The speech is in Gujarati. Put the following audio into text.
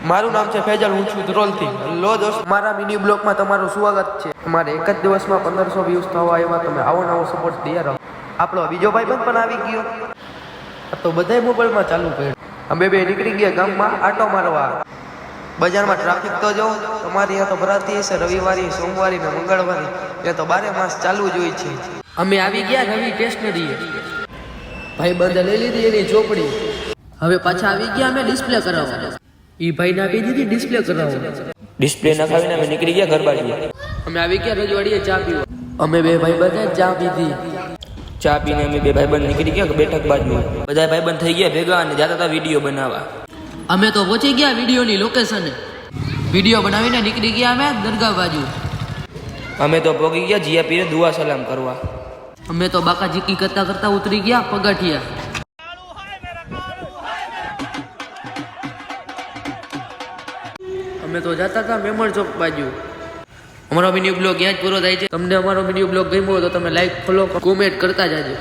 મારું નામ છે ફેજલ, હું છું ધ્રોલથી. લો દોસ્ત, મારા મિની બ્લોગમાં તમારું સ્વાગત છે. અમારે એક જ દિવસમાં 1500 વ્યૂઝ થવા આવ્યા. તમે આવો નવો સપોર્ટ દે રહો. આપણો બીજો ભાઈબંધ પણ આવી ગયો. તો બધાય મોબાઈલમાં ચાલુ કર્યું. અમે બે નીકળી ગયા ગામમાં આટો મારવા. બજારમાં ટ્રાફિક તો જો તમારી અહીંયા તો ભરાતી હશે. રવિવારી, સોમવારી ને મંગળવારી એ તો 12 માસ ચાલુ જ હોય છે. અમે આવી ગયા રવિ સ્ટેશનરીએ. ભાઈબંધે લઈ લીધી એની ચોપડી. હવે પાછા આવી ગયા અમે ડિસ્પ્લે કરાવવા. ઈ ભાઈને આપી દીધી ડિસ્પ્લે કરાવવા. ડિસ્પ્લે નખાવીને અમે નીકળી ગયા ઘર બાજુ. અમે આવી ગયા રજવાડીએ ચા પીવા. અમે બે ભાઈબંધે ચા પીધી. ચા પીને અમે બે ભાઈબંધ નીકળી ગયા બેઠક બાજુ. બધા ભાઈબંધ થઈ ગયા ભેગા અને જતા હતા વિડીયો બનાવવા. અમે તો પહોંચી ગયા વિડીયોની લોકેશને. વિડીયો બનાવીને નીકળી ગયા અમે દરગાહ બાજુ. અમે તો પહોંચી ગયા જીયા પીરે દુઆ સલામ કરવા. અમે તો બાકા જીકી કરતા કરતા ઉતરી ગયા પગથિયા. અમે તો જતા હતા મેમણ ચોક બાજુ. અમારો મિની બ્લોગ ત્યાં જ પૂરો થાય છે. તમને અમારો મિની બ્લોગ ગમ્યો તો તમે લાઈક, ફોલો, કોમેન્ટ કરતા જાજો.